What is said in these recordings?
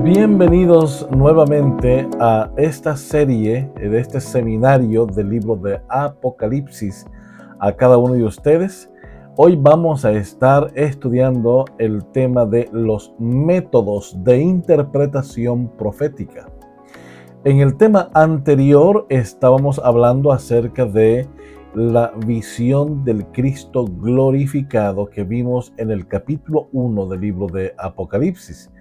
Bienvenidos nuevamente a esta serie, de este seminario del libro de Apocalipsis, a cada uno de ustedes. Hoy vamos a estar estudiando el tema de los métodos de interpretación profética. En el tema anterior estábamos hablando acerca de la visión del Cristo glorificado que vimos en el capítulo 1 del libro de Apocalipsis.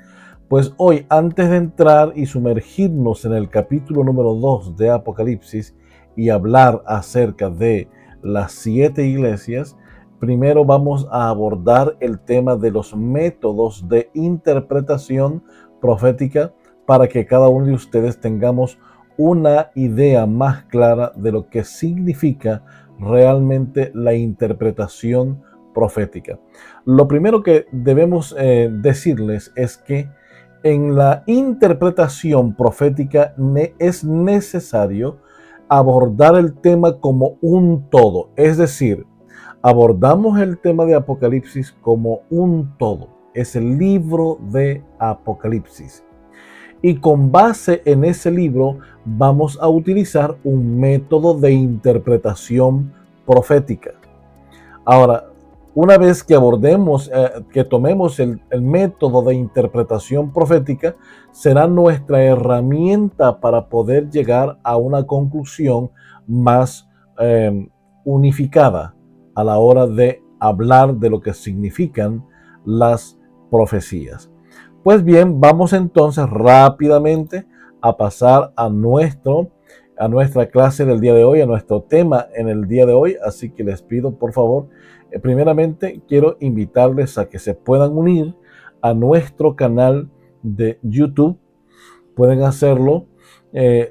Pues hoy, antes de entrar y sumergirnos en el capítulo número 2 de Apocalipsis y hablar acerca de las 7 iglesias, primero vamos a abordar el tema de los métodos de interpretación profética para que cada uno de ustedes tengamos una idea más clara de lo que significa realmente la interpretación profética. Lo primero que debemos decirles es que en la interpretación profética es necesario abordar el tema como un todo, es decir, abordamos el tema de Apocalipsis como un todo, es el libro de Apocalipsis. Y con base en ese libro vamos a utilizar un método de interpretación profética. Ahora, una vez que abordemos, que tomemos el método de interpretación profética, será nuestra herramienta para poder llegar a una conclusión más unificada a la hora de hablar de lo que significan las profecías. Pues bien, vamos entonces rápidamente a pasar a nuestra clase del día de hoy, a nuestro tema en el día de hoy. Así que les pido, por favor, primeramente quiero invitarles a que se puedan unir a nuestro canal de YouTube. Pueden hacerlo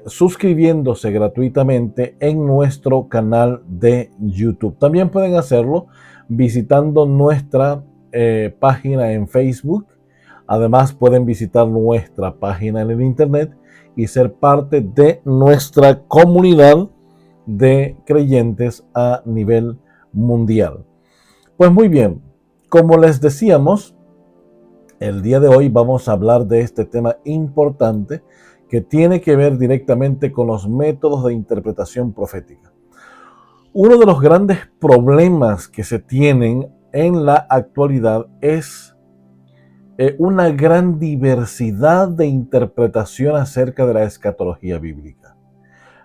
suscribiéndose gratuitamente en nuestro canal de YouTube. También pueden hacerlo visitando nuestra página en Facebook. Además, pueden visitar nuestra página en el internet y ser parte de nuestra comunidad de creyentes a nivel mundial. Pues muy bien, como les decíamos, el día de hoy vamos a hablar de este tema importante que tiene que ver directamente con los métodos de interpretación profética. Uno de los grandes problemas que se tienen en la actualidad es una gran diversidad de interpretación acerca de la escatología bíblica.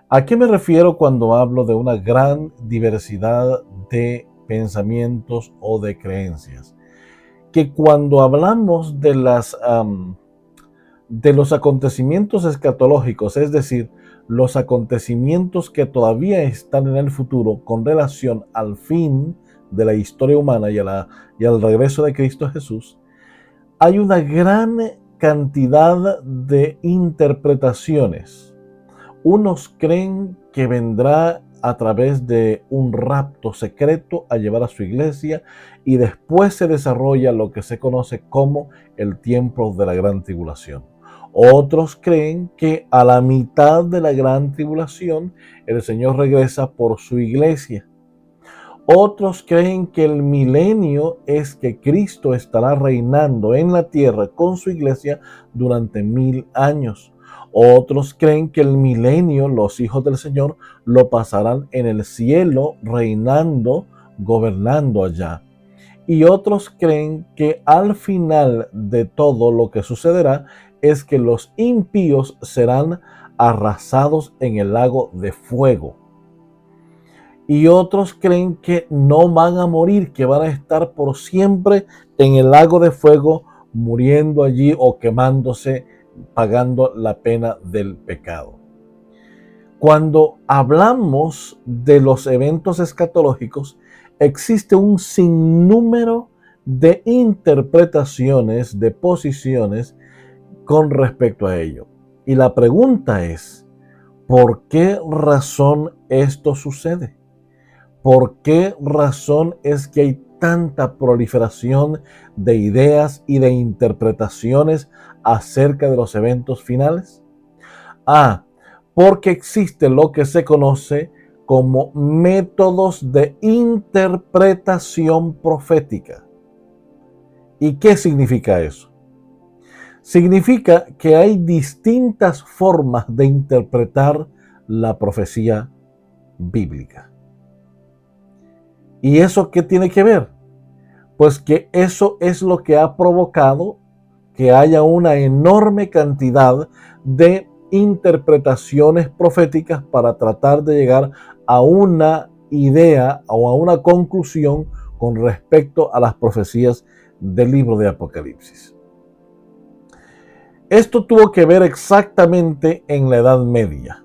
¿A qué me refiero cuando hablo de una gran diversidad de pensamientos o de creencias? Que cuando hablamos de los acontecimientos escatológicos, es decir, los acontecimientos que todavía están en el futuro con relación al fin de la historia humana y al regreso de Cristo Jesús, hay una gran cantidad de interpretaciones. Unos creen que vendrá a través de un rapto secreto a llevar a su iglesia y después se desarrolla lo que se conoce como el tiempo de la gran tribulación. Otros creen que a la mitad de la gran tribulación el Señor regresa por su iglesia. Otros creen que el milenio es que Cristo estará reinando en la tierra con su iglesia durante 1000 años. Otros creen que el milenio, los hijos del Señor, lo pasarán en el cielo, reinando, gobernando allá. Y otros creen que al final de todo lo que sucederá es que los impíos serán arrasados en el lago de fuego. Y otros creen que no van a morir, que van a estar por siempre en el lago de fuego, muriendo allí o quemándose, pagando la pena del pecado. Cuando hablamos de los eventos escatológicos, existe un sinnúmero de interpretaciones, de posiciones con respecto a ello. Y la pregunta es, ¿por qué razón esto sucede? ¿Por qué razón es que hay tanta proliferación de ideas y de interpretaciones acerca de los eventos finales? Porque existe lo que se conoce como métodos de interpretación profética. ¿Y qué significa eso? Significa que hay distintas formas de interpretar la profecía bíblica. ¿Y eso qué tiene que ver? Pues que eso es lo que ha provocado que haya una enorme cantidad de interpretaciones proféticas para tratar de llegar a una idea o a una conclusión con respecto a las profecías del libro de Apocalipsis. Esto tuvo que ver exactamente en la Edad Media.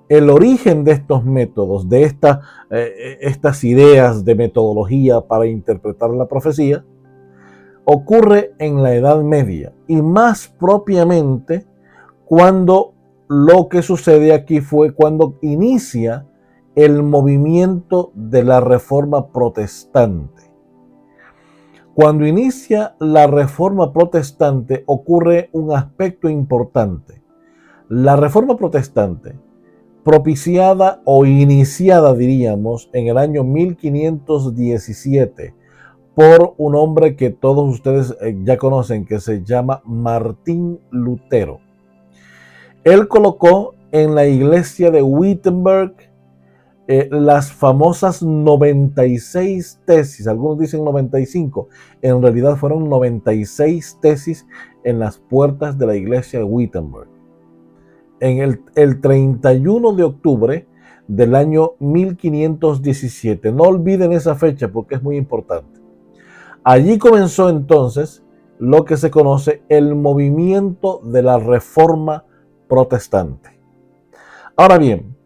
El origen de estos métodos, de estas ideas de metodología para interpretar la profecía, ocurre en la Edad Media y más propiamente cuando lo que sucede aquí fue cuando inicia el movimiento de la Reforma Protestante. Cuando inicia la Reforma Protestante ocurre un aspecto importante. La Reforma Protestante, propiciada o iniciada, diríamos, en el año 1517 por un hombre que todos ustedes ya conocen, que se llama Martín Lutero. Él colocó en la iglesia de Wittenberg las famosas 96 tesis, algunos dicen 95, en realidad fueron 96 tesis en las puertas de la iglesia de Wittenberg. En el 31 de octubre del año 1517, no olviden esa fecha porque es muy importante. Allí comenzó entonces lo que se conoce el movimiento de la Reforma Protestante. Ahora bien,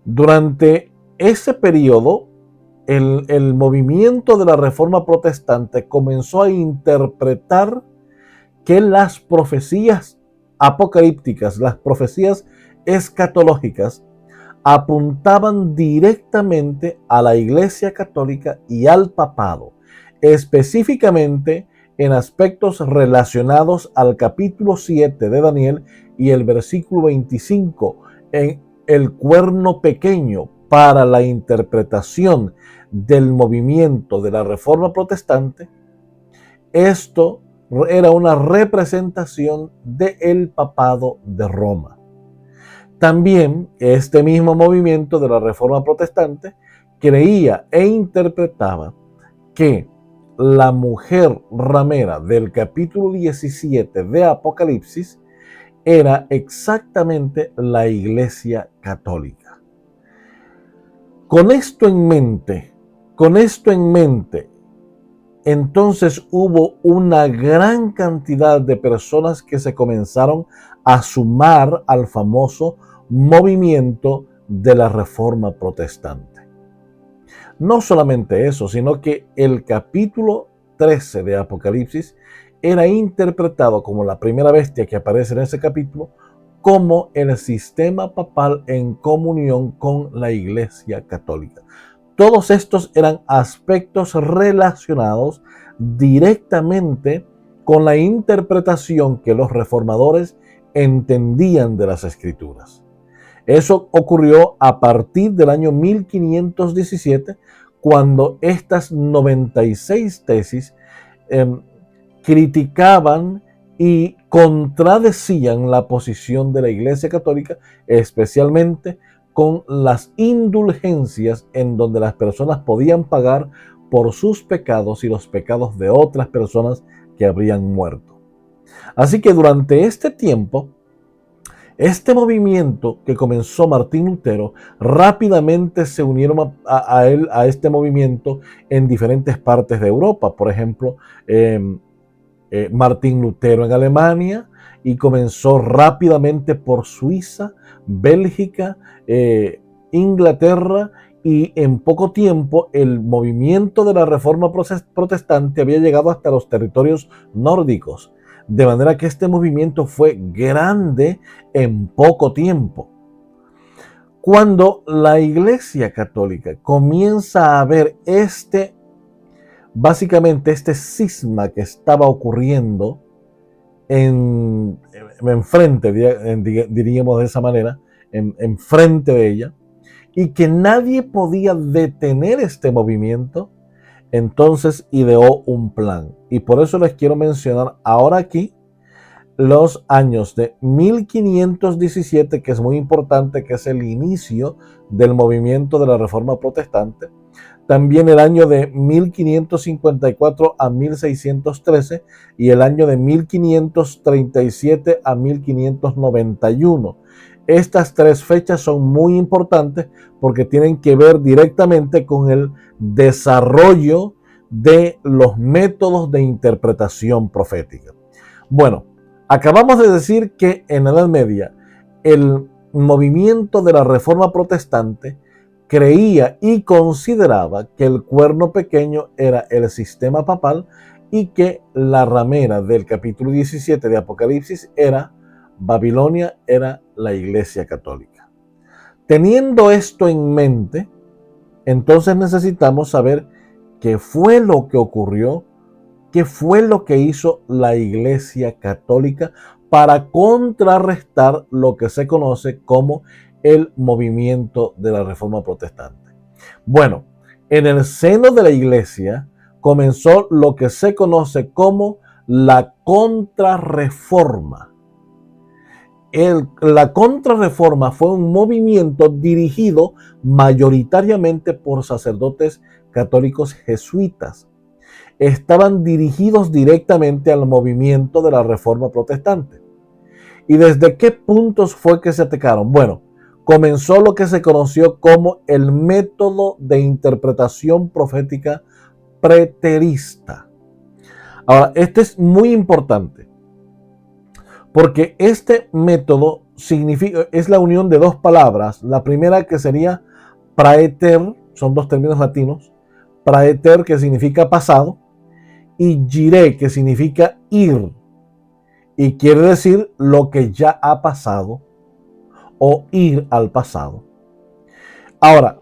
durante ese periodo, el movimiento de la Reforma Protestante comenzó a interpretar que las profecías apocalípticas, las profecías escatológicas, apuntaban directamente a la Iglesia Católica y al papado, específicamente en aspectos relacionados al capítulo 7 de Daniel y el versículo 25, en el cuerno pequeño para la interpretación del movimiento de la Reforma Protestante. Esto era una representación del papado de Roma. También este mismo movimiento de la Reforma Protestante creía e interpretaba que la mujer ramera del capítulo 17 de Apocalipsis era exactamente la Iglesia Católica. Con esto en mente, entonces hubo una gran cantidad de personas que se comenzaron a sumar al famoso movimiento de la Reforma Protestante. No solamente eso, sino que el capítulo 13 de Apocalipsis era interpretado como la primera bestia que aparece en ese capítulo, como el sistema papal en comunión con la Iglesia Católica. Todos estos eran aspectos relacionados directamente con la interpretación que los reformadores entendían de las Escrituras. Eso ocurrió a partir del año 1517, cuando estas 96 tesis criticaban y contradecían la posición de la Iglesia Católica, especialmente con las indulgencias en donde las personas podían pagar por sus pecados y los pecados de otras personas que habrían muerto. Así que durante este tiempo, este movimiento que comenzó Martín Lutero, rápidamente se unieron a este movimiento en diferentes partes de Europa. Por ejemplo, Martín Lutero en Alemania, y comenzó rápidamente por Suiza, Bélgica, Inglaterra, y en poco tiempo el movimiento de la Reforma Protestante había llegado hasta los territorios nórdicos. De manera que este movimiento fue grande en poco tiempo. Cuando la Iglesia Católica comienza a ver básicamente este cisma que estaba ocurriendo enfrente, diríamos de esa manera, enfrente de ella, y que nadie podía detener este movimiento, entonces ideó un plan. Y por eso les quiero mencionar ahora aquí los años de 1517, que es muy importante, que es el inicio del movimiento de la Reforma Protestante. También el año de 1554 a 1613 y el año de 1537 a 1591. Estas tres fechas son muy importantes porque tienen que ver directamente con el desarrollo de los métodos de interpretación profética. Bueno, acabamos de decir que en la Edad Media el movimiento de la Reforma Protestante creía y consideraba que el cuerno pequeño era el sistema papal y que la ramera del capítulo 17 de Apocalipsis era Babilonia, era la Iglesia Católica. Teniendo esto en mente, entonces necesitamos saber qué fue lo que ocurrió, qué fue lo que hizo la Iglesia Católica para contrarrestar lo que se conoce como el movimiento de la Reforma Protestante. Bueno, en el seno de la Iglesia comenzó lo que se conoce como la Contrarreforma. La Contrarreforma fue un movimiento dirigido mayoritariamente por sacerdotes católicos jesuitas. Estaban dirigidos directamente al movimiento de la Reforma Protestante. ¿Y desde qué puntos fue que se atacaron? Bueno, comenzó lo que se conoció como el método de interpretación profética preterista. Ahora, este es muy importante porque este método es la unión de dos palabras. La primera, que sería praeter, son dos términos latinos, praeter, que significa pasado, y gire, que significa ir, y quiere decir lo que ya ha pasado o ir al pasado. Ahora,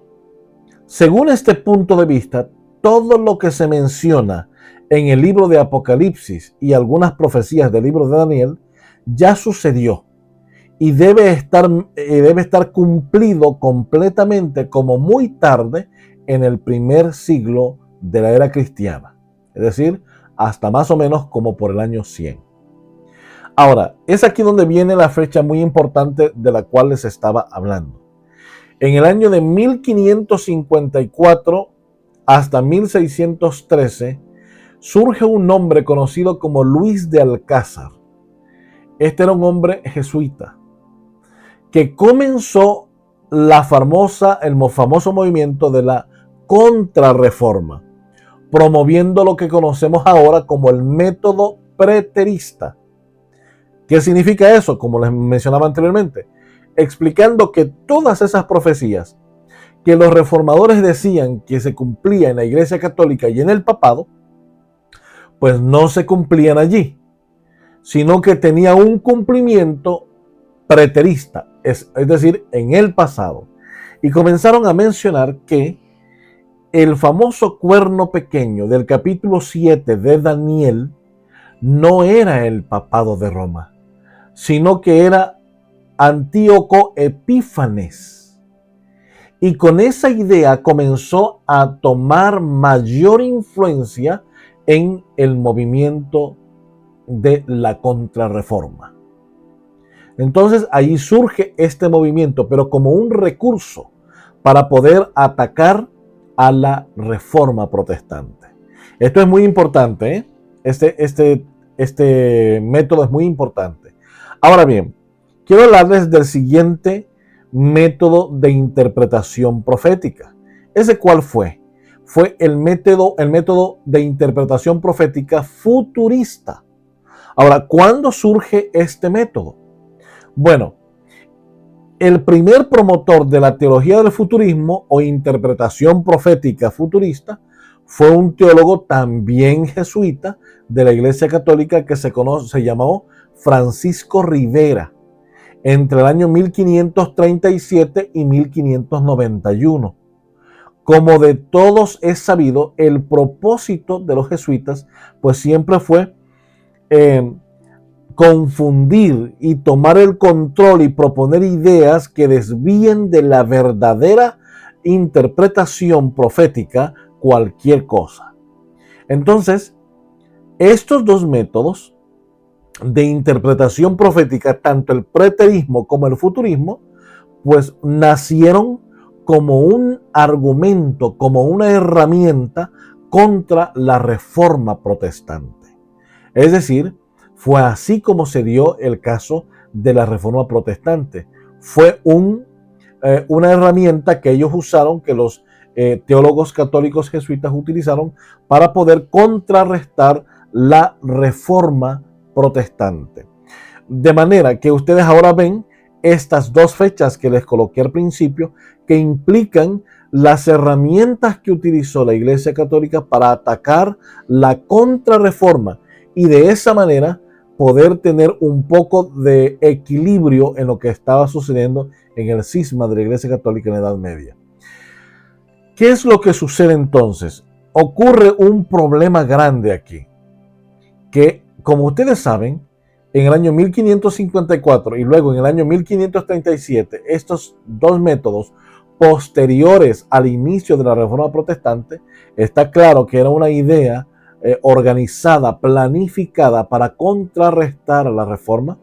según este punto de vista, todo lo que se menciona en el libro de Apocalipsis y algunas profecías del libro de Daniel ya sucedió y debe estar cumplido completamente como muy tarde en el primer siglo de la era cristiana, es decir, hasta más o menos como por el año 100. Ahora, es aquí donde viene la fecha muy importante de la cual les estaba hablando. En el año de 1554 hasta 1613 surge un hombre conocido como Luis de Alcázar. Este era un hombre jesuita que comenzó el famoso movimiento de la Contrarreforma, promoviendo lo que conocemos ahora como el método preterista. ¿Qué significa eso? Como les mencionaba anteriormente, explicando que todas esas profecías que los reformadores decían que se cumplían en la Iglesia Católica y en el papado, pues no se cumplían allí, sino que tenía un cumplimiento preterista, es decir, en el pasado. Y comenzaron a mencionar que el famoso cuerno pequeño del capítulo 7 de Daniel no era el papado de Roma, sino que era Antíoco Epífanes. Y con esa idea comenzó a tomar mayor influencia en el movimiento de la Contrarreforma. Entonces ahí surge este movimiento, pero como un recurso para poder atacar a la Reforma Protestante. Esto es muy importante, ¿eh? Este método es muy importante. Ahora bien, quiero hablarles del siguiente método de interpretación profética. ¿Ese cuál fue? Fue el método de interpretación profética futurista. Ahora, ¿cuándo surge este método? Bueno, el primer promotor de la teología del futurismo o interpretación profética futurista fue un teólogo también jesuita de la Iglesia Católica que se llamó Francisco Rivera, entre el año 1537 y 1591. Como de todos es sabido, el propósito de los jesuitas pues siempre fue confundir y tomar el control y proponer ideas que desvíen de la verdadera interpretación profética cualquier cosa. Entonces, estos dos métodos de interpretación profética, tanto el preterismo como el futurismo, pues nacieron como un argumento, como una herramienta contra la reforma protestante. Es decir, fue así como se dio el caso de la reforma protestante. Fue una herramienta que ellos usaron, que los teólogos católicos jesuitas utilizaron para poder contrarrestar la reforma protestante. De manera que ustedes ahora ven estas dos fechas que les coloqué al principio, que implican las herramientas que utilizó la Iglesia Católica para atacar la contrarreforma y de esa manera poder tener un poco de equilibrio en lo que estaba sucediendo en el cisma de la Iglesia Católica en la Edad Media. ¿Qué es lo que sucede entonces? Ocurre un problema grande aquí, que como ustedes saben, en el año 1554 y luego en el año 1537, estos dos métodos posteriores al inicio de la Reforma Protestante, está claro que era una idea organizada, planificada para contrarrestar a la Reforma,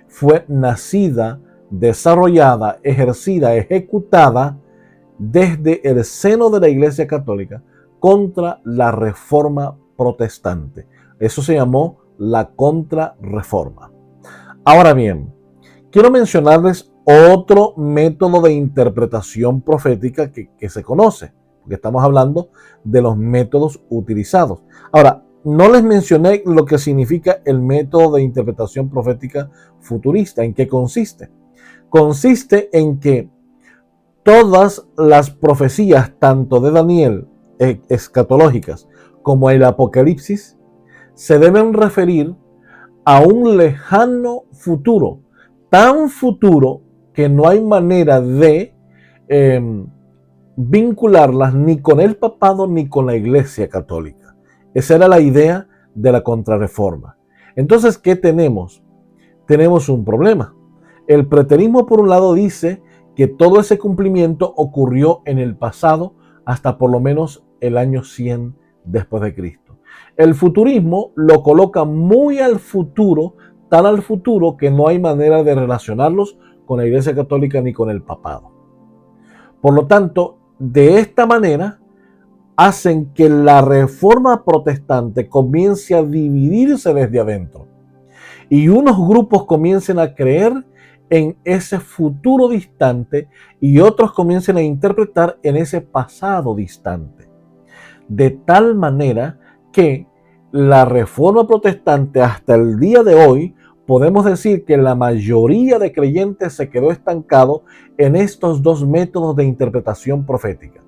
fue nacida, desarrollada, ejercida, ejecutada desde el seno de la Iglesia Católica contra la Reforma Protestante. Eso se llamó la Contrarreforma. Ahora bien, quiero mencionarles otro método de interpretación profética que se conoce, porque estamos hablando de los métodos utilizados. Ahora, no les mencioné lo que significa el método de interpretación profética futurista. ¿En qué consiste? Consiste en que todas las profecías, tanto de Daniel, escatológicas, como el Apocalipsis, se deben referir a un lejano futuro, tan futuro que no hay manera de vincularlas ni con el papado ni con la Iglesia Católica. Esa era la idea de la Contrarreforma. Entonces, ¿qué tenemos? Tenemos un problema. El preterismo, por un lado, dice que todo ese cumplimiento ocurrió en el pasado hasta por lo menos el año 100 después de Cristo. El futurismo lo coloca muy al futuro, tan al futuro que no hay manera de relacionarlos con la Iglesia Católica ni con el papado. Por lo tanto, de esta manera hacen que la reforma protestante comience a dividirse desde adentro y unos grupos comiencen a creer en ese futuro distante y otros comiencen a interpretar en ese pasado distante. De tal manera que la reforma protestante hasta el día de hoy podemos decir que la mayoría de creyentes se quedó estancado en estos dos métodos de interpretación profética.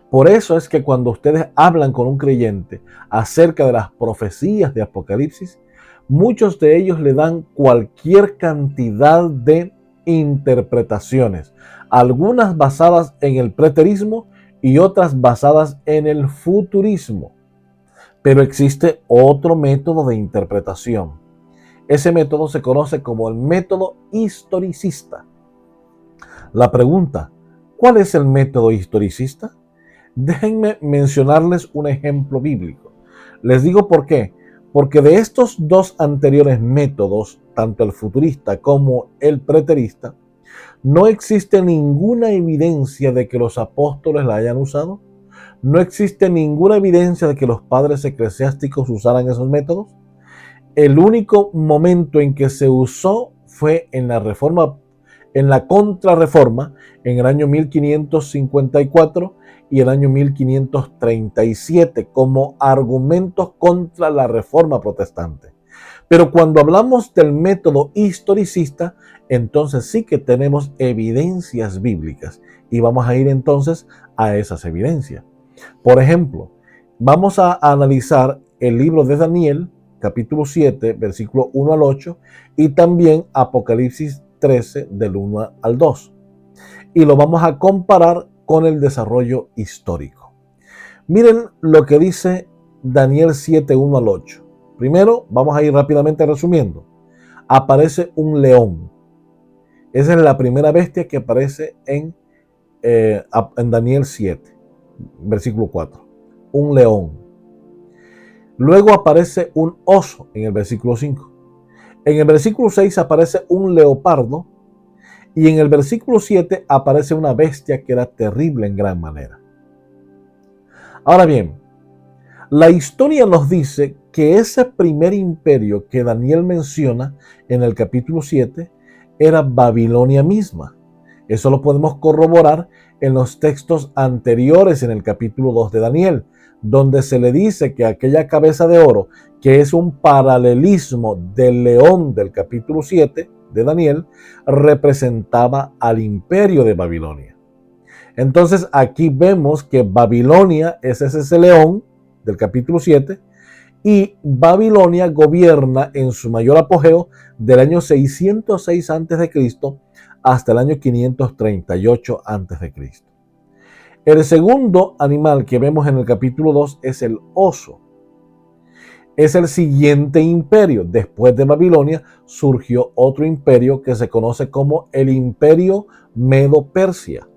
Por eso es que cuando ustedes hablan con un creyente acerca de las profecías de Apocalipsis, muchos de ellos le dan cualquier cantidad de interpretaciones, algunas basadas en el preterismo y otras basadas en el futurismo. Pero existe otro método de interpretación. Ese método se conoce como el método historicista. La pregunta, ¿cuál es el método historicista? Déjenme mencionarles un ejemplo bíblico. Les digo por qué. Porque de estos dos anteriores métodos, tanto el futurista como el preterista, no existe ninguna evidencia de que los apóstoles la hayan usado. No existe ninguna evidencia de que los padres eclesiásticos usaran esos métodos. El único momento en que se usó fue en la reforma, en la contrarreforma, en el año 1554 y el año 1537 como argumentos contra la reforma protestante. Pero cuando hablamos del método historicista, entonces sí que tenemos evidencias bíblicas y vamos a ir entonces a esas evidencias. Por ejemplo, vamos a analizar el libro de Daniel, capítulo 7, versículo 1 al 8, y también Apocalipsis 13, del 1 al 2. Y lo vamos a comparar con el desarrollo histórico. Miren lo que dice Daniel 7, 1 al 8. Primero, vamos a ir rápidamente resumiendo. Aparece un león. Esa es la primera bestia que aparece en Daniel 7, versículo 4. Un león. Luego aparece un oso en el versículo 5. En el versículo 6 aparece un leopardo y en el versículo 7 aparece una bestia que era terrible en gran manera. Ahora bien, la historia nos dice que ese primer imperio que Daniel menciona en el capítulo 7 era Babilonia misma. Eso lo podemos corroborar en los textos anteriores en el capítulo 2 de Daniel, donde se le dice que aquella cabeza de oro, que es un paralelismo del león del capítulo 7 de Daniel, representaba al imperio de Babilonia. Entonces aquí vemos que Babilonia es ese león del capítulo 7 y Babilonia gobierna en su mayor apogeo del año 606 a.C. hasta el año 538 a.C. El segundo animal que vemos en el capítulo 2 es el oso. Es el siguiente imperio. Después de Babilonia surgió otro imperio que se conoce como el Imperio Medo-Persia.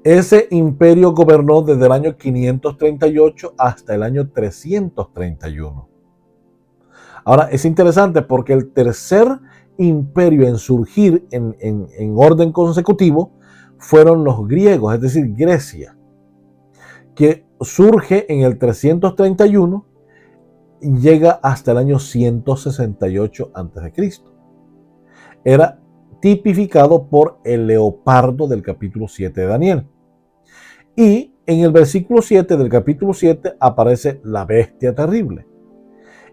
Ese imperio gobernó desde el año 538 hasta el año 331. Ahora, es interesante porque el tercer imperio en surgir en orden consecutivo fueron los griegos, es decir, Grecia, que surge en el 331 y llega hasta el año 168 a.C. Era tipificado por el leopardo del capítulo 7 de Daniel. Y en el versículo 7 del capítulo 7 aparece la bestia terrible.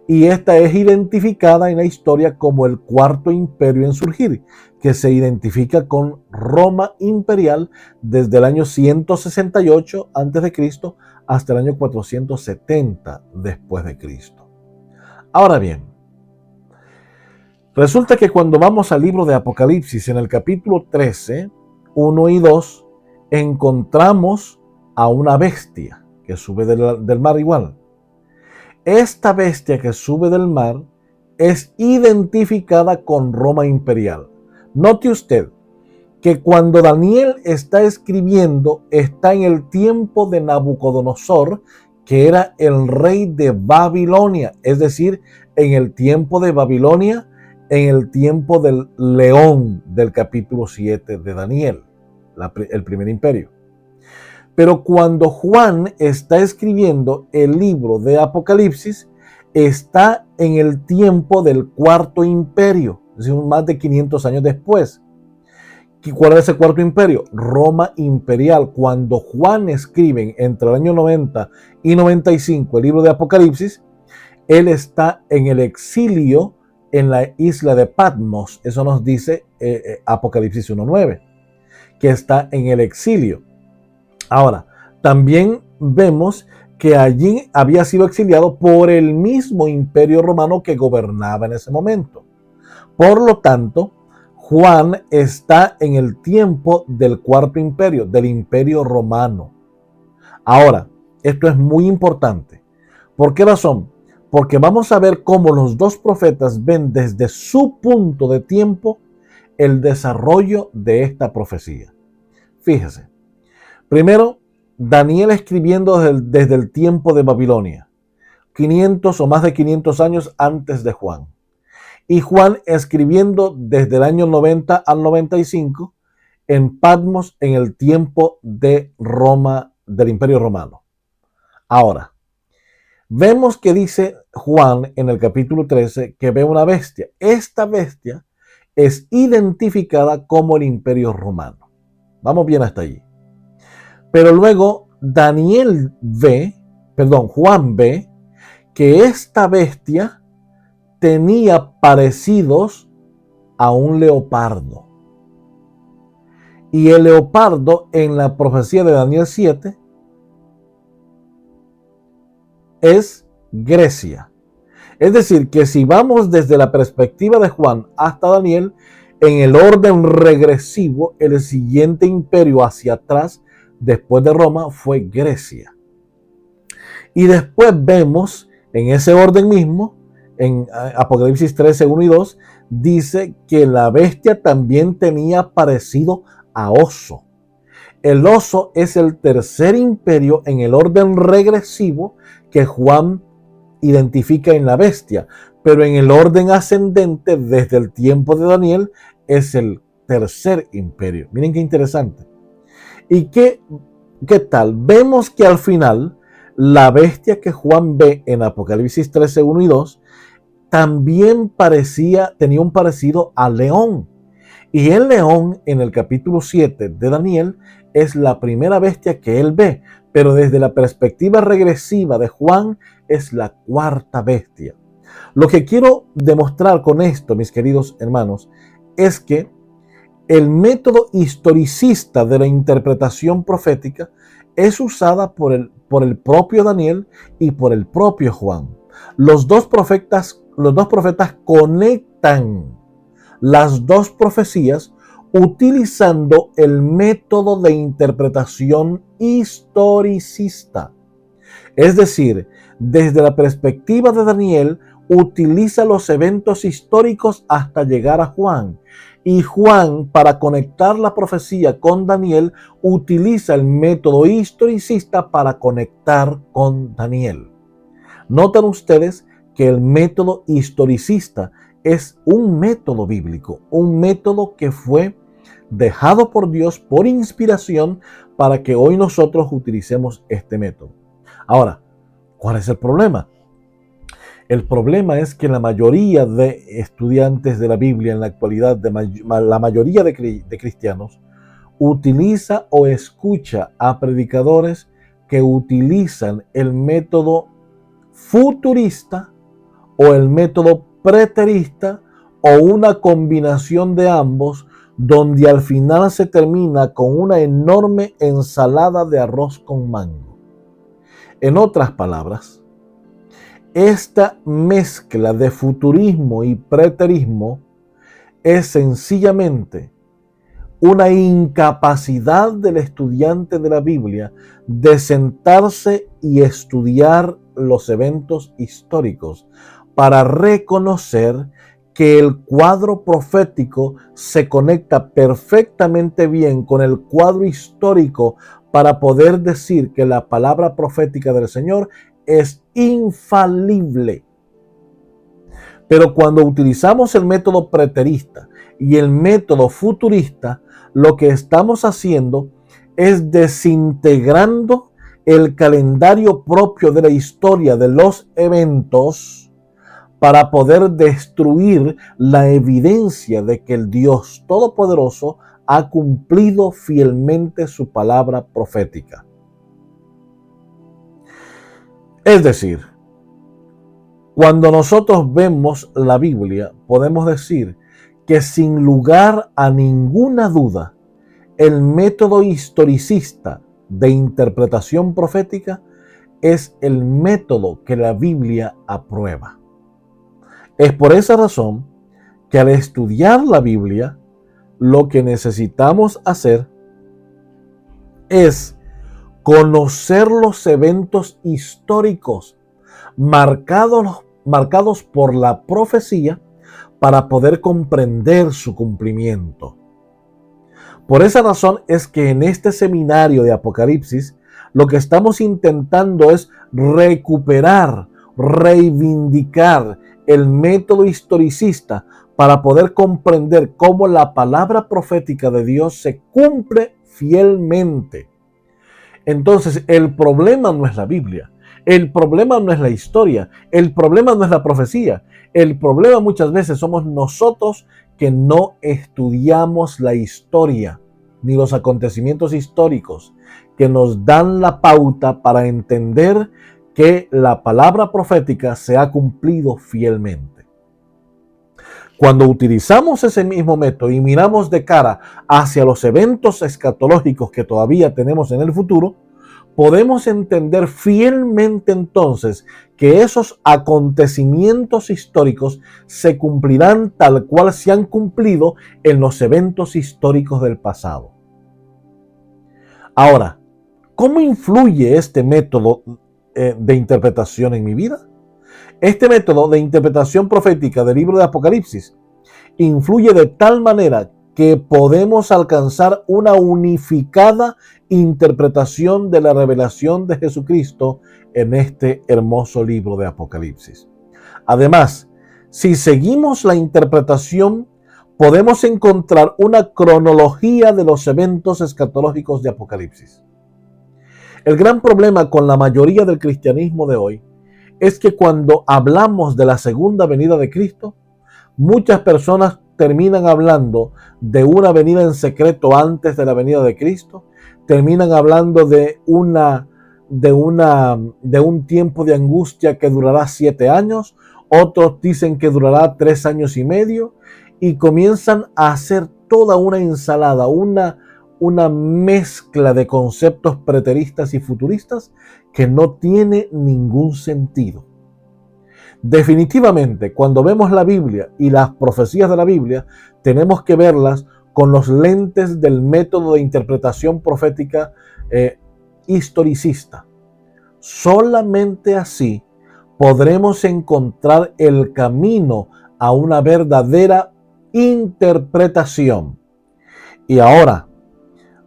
Y esta es identificada en la historia como el cuarto imperio en surgir, que se identifica con Roma imperial desde el año 168 a.C. hasta el año 470 después de Cristo. Ahora bien, resulta que cuando vamos al libro de Apocalipsis, en el capítulo 13, 1 y 2, encontramos a una bestia que sube del mar igual. Esta bestia que sube del mar es identificada con Roma imperial. Note usted que cuando Daniel está escribiendo, está en el tiempo de Nabucodonosor, que era el rey de Babilonia, es decir, en el tiempo de Babilonia, en el tiempo del león del capítulo 7 de Daniel, el primer imperio. Pero cuando Juan está escribiendo el libro de Apocalipsis, está en el tiempo del cuarto imperio, es decir, más de 500 años después. ¿Y cuál es ese cuarto imperio? Roma imperial. Cuando Juan escribe entre el año 90 y 95 el libro de Apocalipsis, él está en el exilio en la isla de Patmos. Eso nos dice Apocalipsis 1:9, que está en el exilio. Ahora, también vemos que allí había sido exiliado por el mismo imperio romano que gobernaba en ese momento. Por lo tanto, Juan está en el tiempo del cuarto imperio, del imperio romano. Ahora, esto es muy importante. ¿Por qué razón? Porque vamos a ver cómo los dos profetas ven desde su punto de tiempo el desarrollo de esta profecía. Fíjese. Primero, Daniel escribiendo desde el tiempo de Babilonia, 500 o más de 500 años antes de Juan. Y Juan escribiendo desde el año 90 al 95 en Patmos en el tiempo de Roma, del Imperio Romano. Ahora, vemos que dice Juan en el capítulo 13 que ve una bestia. Esta bestia es identificada como el Imperio Romano. Vamos bien hasta allí. Pero luego Juan ve que esta bestia tenía parecidos a un leopardo. Y el leopardo en la profecía de Daniel 7 es Grecia. Es decir, que si vamos desde la perspectiva de Juan hasta Daniel, en el orden regresivo, el siguiente imperio hacia atrás después de Roma fue Grecia. Y después vemos en ese orden mismo, en Apocalipsis 13, 1 y 2, dice que la bestia también tenía parecido a oso. El oso es el tercer imperio en el orden regresivo que Juan identifica en la bestia. pero en el orden ascendente, desde el tiempo de Daniel, es el tercer imperio. Miren qué interesante. ¿Y qué tal? Vemos que al final, la bestia que Juan ve en Apocalipsis 13, 1 y 2, también tenía un parecido al león. Y el león, en el capítulo 7 de Daniel, es la primera bestia que él ve, pero desde la perspectiva regresiva de Juan, es la cuarta bestia. Lo que quiero demostrar con esto, mis queridos hermanos, es que el método historicista de la interpretación profética es usada por el propio Daniel y por el propio Juan. Los dos profetas conectan las dos profecías utilizando el método de interpretación historicista. Es decir, desde la perspectiva de Daniel, utiliza los eventos históricos hasta llegar a Juan. Y Juan, para conectar la profecía con Daniel, utiliza el método historicista para conectar con Daniel. Notan ustedes que el método historicista es un método bíblico, un método que fue dejado por Dios por inspiración para que hoy nosotros utilicemos este método. Ahora, ¿cuál es el problema? El problema es que la mayoría de estudiantes de la Biblia en la actualidad, la mayoría de cristianos, utiliza o escucha a predicadores que utilizan el método futurista o el método preterista o una combinación de ambos, donde al final se termina con una enorme ensalada de arroz con mango. En otras palabras, esta mezcla de futurismo y preterismo es sencillamente una incapacidad del estudiante de la Biblia de sentarse y estudiar los eventos históricos para reconocer que el cuadro profético se conecta perfectamente bien con el cuadro histórico para poder decir que la palabra profética del Señor es infalible. Pero cuando utilizamos el método preterista y el método futurista, lo que estamos haciendo es desintegrando el calendario propio de la historia de los eventos para poder destruir la evidencia de que el Dios Todopoderoso ha cumplido fielmente su palabra profética. Es decir, cuando nosotros vemos la Biblia, podemos decir que sin lugar a ninguna duda, el método historicista de interpretación profética es el método que la Biblia aprueba. Es por esa razón que al estudiar la Biblia, lo que necesitamos hacer es conocer los eventos históricos marcados por la profecía para poder comprender su cumplimiento. Por esa razón es que en este seminario de Apocalipsis lo que estamos intentando es recuperar, reivindicar el método historicista para poder comprender cómo la palabra profética de Dios se cumple fielmente. Entonces, el problema no es la Biblia, el problema no es la historia, el problema no es la profecía, el problema muchas veces somos nosotros que no estudiamos la historia ni los acontecimientos históricos que nos dan la pauta para entender que la palabra profética se ha cumplido fielmente. Cuando utilizamos ese mismo método y miramos de cara hacia los eventos escatológicos que todavía tenemos en el futuro, podemos entender fielmente entonces que esos acontecimientos históricos se cumplirán tal cual se han cumplido en los eventos históricos del pasado. Ahora, ¿cómo influye este método de interpretación en mi vida? Este método de interpretación profética del libro de Apocalipsis influye de tal manera que podemos alcanzar una unificada interpretación de la revelación de Jesucristo en este hermoso libro de Apocalipsis. Además, Si seguimos la interpretación, podemos encontrar una cronología de los eventos escatológicos de Apocalipsis. El gran problema con la mayoría del cristianismo de hoy es que cuando hablamos de la segunda venida de Cristo, muchas personas terminan hablando de una venida en secreto antes de la venida de Cristo, terminan hablando de un tiempo de angustia que durará 7 años, otros dicen que durará 3 años y medio, y comienzan a hacer toda una ensalada, una mezcla de conceptos preteristas y futuristas que no tiene ningún sentido. Definitivamente, cuando vemos la Biblia y las profecías de la Biblia, tenemos que verlas con los lentes del método de interpretación profética historicista. Solamente así podremos encontrar el camino a una verdadera interpretación. Y ahora,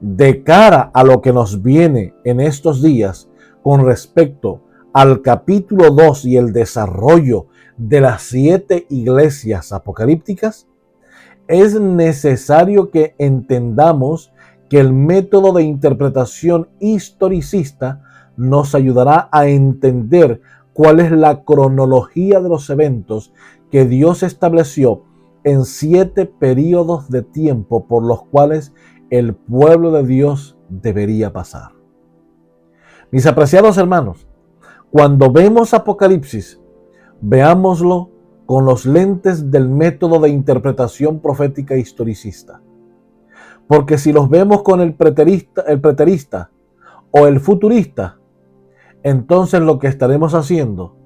de cara a lo que nos viene en estos días con respecto al capítulo 2 y el desarrollo de las 7 iglesias apocalípticas, es necesario que entendamos que el método de interpretación historicista nos ayudará a entender cuál es la cronología de los eventos que Dios estableció en 7 periodos de tiempo por los cuales el pueblo de Dios debería pasar. Mis apreciados hermanos, cuando vemos Apocalipsis, veámoslo con los lentes del método de interpretación profética historicista. Porque si los vemos con el preterista o el futurista, entonces lo que estaremos haciendo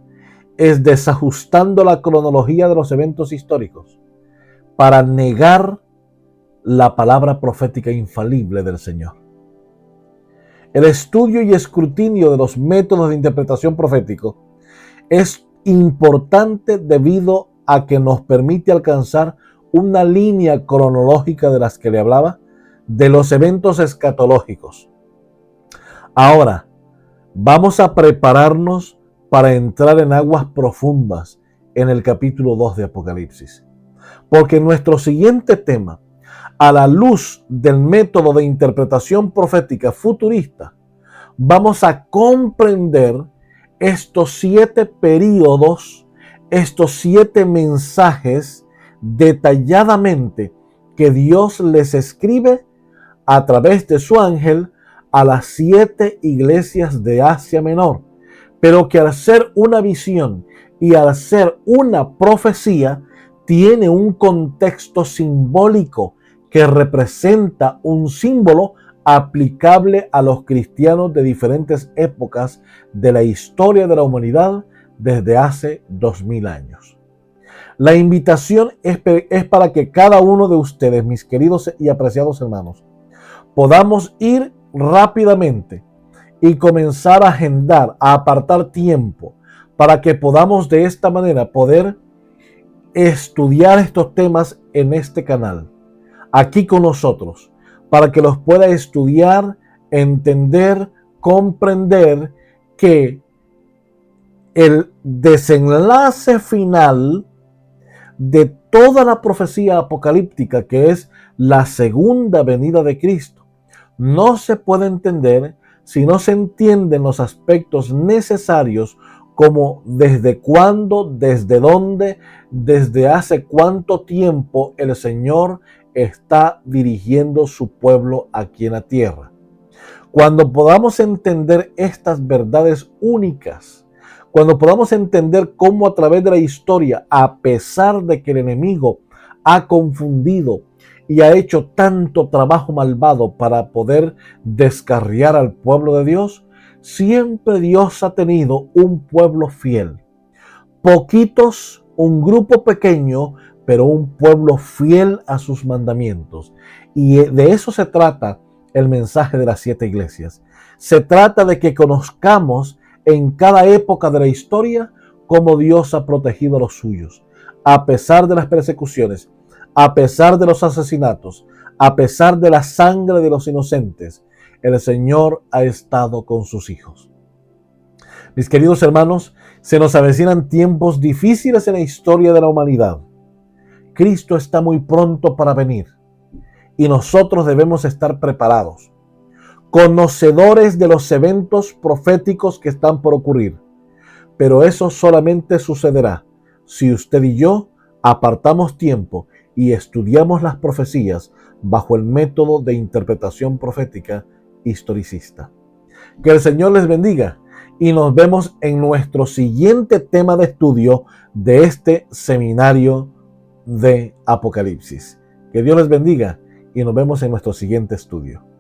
es desajustando la cronología de los eventos históricos para negar la palabra profética infalible del Señor. El estudio y escrutinio de los métodos de interpretación profético es importante debido a que nos permite alcanzar una línea cronológica de las que le hablaba, de los eventos escatológicos. Ahora, vamos a prepararnos para entrar en aguas profundas en el capítulo 2 de Apocalipsis. Porque nuestro siguiente tema, a la luz del método de interpretación profética futurista, vamos a comprender estos 7 períodos, estos 7 mensajes detalladamente que Dios les escribe a través de su ángel a las 7 iglesias de Asia Menor, pero que al ser una visión y al ser una profecía, tiene un contexto simbólico que representa un símbolo aplicable a los cristianos de diferentes épocas de la historia de la humanidad desde hace 2000 años. La invitación es para que cada uno de ustedes, mis queridos y apreciados hermanos, podamos ir rápidamente y comenzar a agendar, a apartar tiempo para que podamos de esta manera poder estudiar estos temas en este canal, aquí con nosotros, para que los pueda estudiar, entender, comprender que el desenlace final de toda la profecía apocalíptica, que es la segunda venida de Cristo, no se puede entender si no se entienden los aspectos necesarios como desde cuándo, desde dónde, desde hace cuánto tiempo el Señor está dirigiendo su pueblo aquí en la tierra. Cuando podamos entender estas verdades únicas, cuando podamos entender cómo a través de la historia, a pesar de que el enemigo ha confundido y ha hecho tanto trabajo malvado para poder descarriar al pueblo de Dios, siempre Dios ha tenido un pueblo fiel. Poquitos, un grupo pequeño, pero un pueblo fiel a sus mandamientos. Y de eso se trata el mensaje de las 7 iglesias. Se trata de que conozcamos en cada época de la historia cómo Dios ha protegido a los suyos, a pesar de las persecuciones, a pesar de los asesinatos, a pesar de la sangre de los inocentes. El Señor ha estado con sus hijos. Mis queridos hermanos, Se nos avecinan tiempos difíciles en la historia de la humanidad. Cristo está muy pronto para venir y nosotros debemos estar preparados, conocedores de los eventos proféticos que están por ocurrir. Pero eso solamente sucederá si usted y yo apartamos tiempo y estudiamos las profecías bajo el método de interpretación profética historicista. Que el Señor les bendiga y nos vemos en nuestro siguiente tema de estudio de este seminario de Apocalipsis. Que Dios les bendiga y nos vemos en nuestro siguiente estudio.